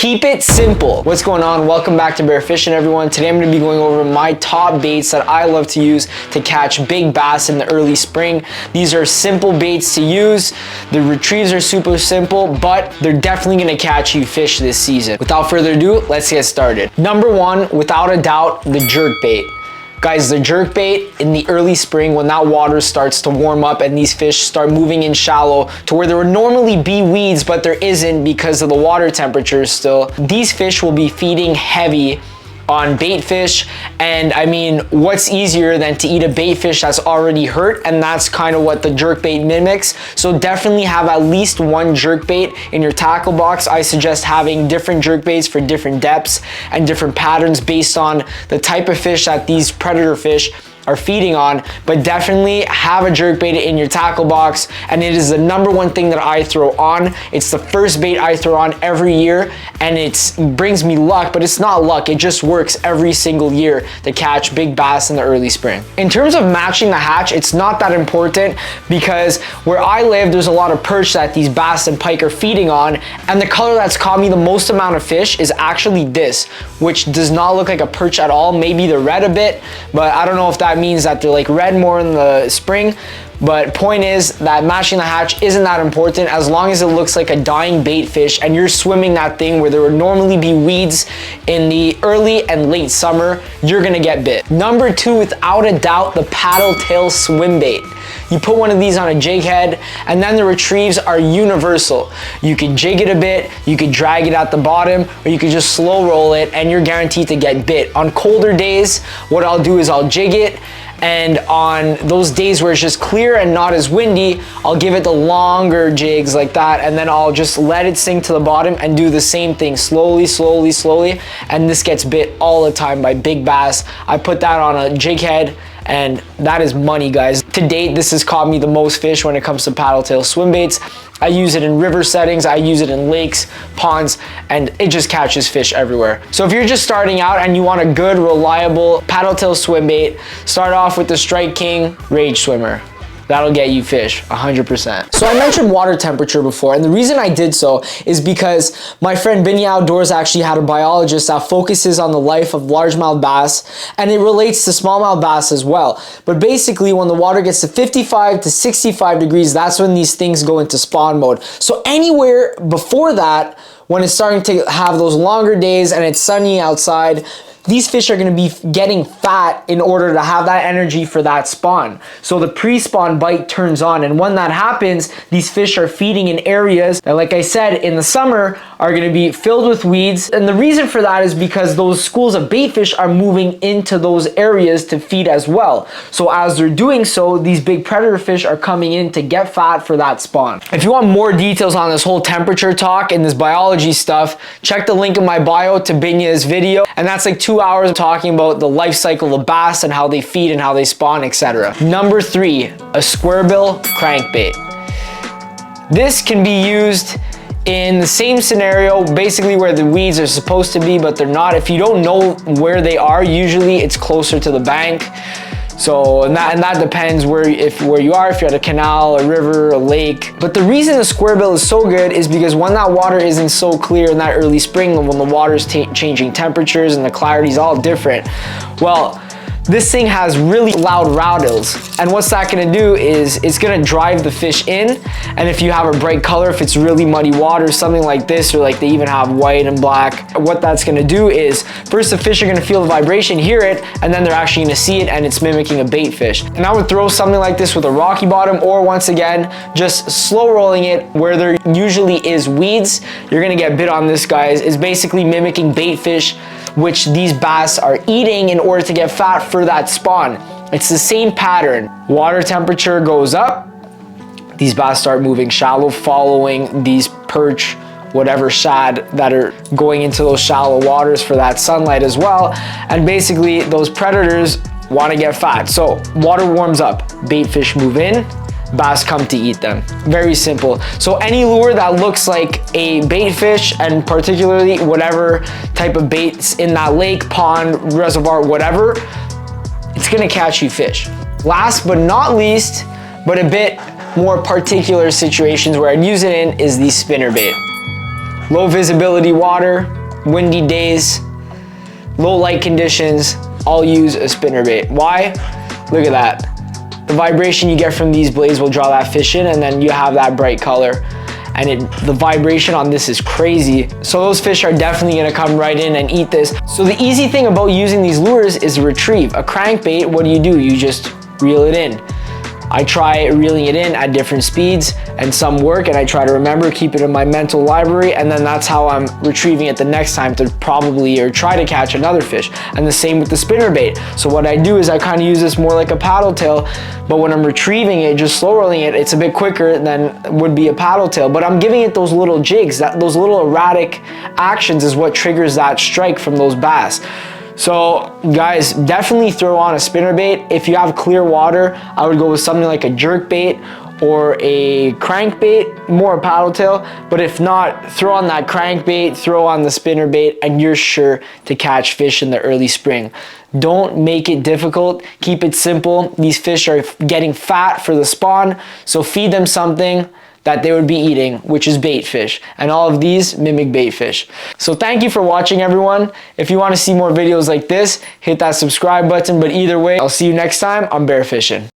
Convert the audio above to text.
Keep it simple. What's going on? Welcome back to Bear Fishing, everyone. Today I'm going to be going over my top baits that I love to use to catch big bass in the early spring. These are simple baits to use. The retrieves are super simple, but they're definitely going to catch you fish this season. Without further ado, let's get started. Number one, without a doubt, the jerk bait. Guys, the jerk bait in the early spring, when that water starts to warm up and these fish start moving in shallow to where there would normally be weeds, but there isn't because of the water temperature still, these fish will be feeding heavy on bait fish. And I mean, what's easier than to eat a bait fish that's already hurt? And that's kind of what the jerk bait mimics. So definitely have at least one jerk bait in your tackle box. I suggest having different jerk baits for different depths and different patterns based on the type of fish that these predator fish are feeding on, but definitely have a jerk bait in your tackle box. And it is the number one thing that I throw on. It's the first bait I throw on every year, and it brings me luck, but it's not luck. It just works every single year to catch big bass in the early spring. In terms of matching the hatch, it's not that important because where I live, there's a lot of perch that these bass and pike are feeding on, and the color that's caught me the most amount of fish is actually this, which does not look like a perch at all. Maybe they're red a bit, but I don't know if that means that they're like red more in the spring. But point is that matching the hatch isn't that important as long as it looks like a dying bait fish and you're swimming that thing where there would normally be weeds in the early and late summer, you're gonna get bit. Number two, without a doubt, the paddle tail swim bait. You put one of these on a jig head, and then the retrieves are universal. You can jig it a bit, you could drag it at the bottom, or you could just slow roll it and you're guaranteed to get bit. On colder days, what I'll do is I'll jig it, and on those days where it's just clear and not as windy, I'll give it the longer jigs like that, and then I'll just let it sink to the bottom and do the same thing slowly, slowly, slowly, and this gets bit all the time by big bass. I put that on a jig head, and that is money, guys. To date, this has caught me the most fish when it comes to paddle tail swim baits. I use it in river settings, I use it in lakes, ponds, and it just catches fish everywhere. So if you're just starting out and you want a good, reliable paddle tail swim bait, start off with the Strike King Rage Swimmer. That'll get you fish 100%. So I mentioned water temperature before, and the reason I did so is because my friend Binny Outdoors actually had a biologist that focuses on the life of largemouth bass, and it relates to smallmouth bass as well. But basically, when the water gets to 55 to 65 degrees, that's when these things go into spawn mode. So anywhere before that, when it's starting to have those longer days and it's sunny outside, these fish are going to be getting fat in order to have that energy for that spawn. So the pre-spawn bite turns on, and when that happens, these fish are feeding in areas that, like I said, in the summer are going to be filled with weeds. And the reason for that is because those schools of bait fish are moving into those areas to feed as well. So as they're doing so, these big predator fish are coming in to get fat for that spawn. If you want more details on this whole temperature talk and this biology stuff, check the link in my bio to Binya's video, and that's like 2 hours talking about the life cycle of bass and how they feed and how they spawn, etc. Number three, a squarebill crankbait. This can be used in the same scenario, basically where the weeds are supposed to be, but they're not. If you don't know where they are, usually it's closer to the bank. So, and that depends where you are, if you're at a canal, a river, a lake. But the reason the squarebill is so good is because when that water isn't so clear in that early spring, when the water's changing temperatures and the clarity's all different, well, this thing has really loud rattles, and what's that gonna do is it's gonna drive the fish in. And if you have a bright color, if it's really muddy water, something like this, or like they even have white and black, what that's gonna do is first the fish are gonna feel the vibration, hear it, and then they're actually gonna see it, and it's mimicking a bait fish. And I would throw something like this with a rocky bottom, or once again, just slow rolling it where there usually is weeds. You're gonna get bit on this, guys. Is basically mimicking bait fish, which these bass are eating in order to get fat for that spawn. It's the same pattern. Water temperature goes up, these bass start moving shallow, following these perch, whatever shad that are going into those shallow waters for that sunlight as well. And basically those predators want to get fat. So water warms up, bait fish move in, bass come to eat them. Very simple. So any lure that looks like a bait fish, and particularly whatever type of baits in that lake, pond, reservoir, whatever, it's gonna catch you fish. Last but not least, but a bit more particular situations where I'd use it in, is the spinner bait. Low visibility water, windy days, low light conditions, I'll use a spinnerbait. Why? Look at that. The vibration you get from these blades will draw that fish in, and then you have that bright color. And the vibration on this is crazy. So those fish are definitely gonna come right in and eat this. So the easy thing about using these lures is retrieve. A crankbait, what do? You just reel it in. I try reeling it in at different speeds, and some work, and I try to remember, keep it in my mental library, and then that's how I'm retrieving it the next time to probably or try to catch another fish. And the same with the spinnerbait. So what I do is I kind of use this more like a paddle tail, but when I'm retrieving it, just slow rolling it, it's a bit quicker than would be a paddle tail, but I'm giving it those little jigs, those little erratic actions is what triggers that strike from those bass. So guys, definitely throw on a spinnerbait. If you have clear water, I would go with something like a jerk bait or a crankbait, more a paddle tail. But if not, throw on that crankbait, throw on the spinnerbait, and you're sure to catch fish in the early spring. Don't make it difficult, keep it simple. These fish are getting fat for the spawn, so feed them something that they would be eating, which is bait fish. And all of these mimic bait fish. So thank you for watching, everyone. If you want to see more videos like this, hit that subscribe button. But either way, I'll see you next time on Bear Fishing.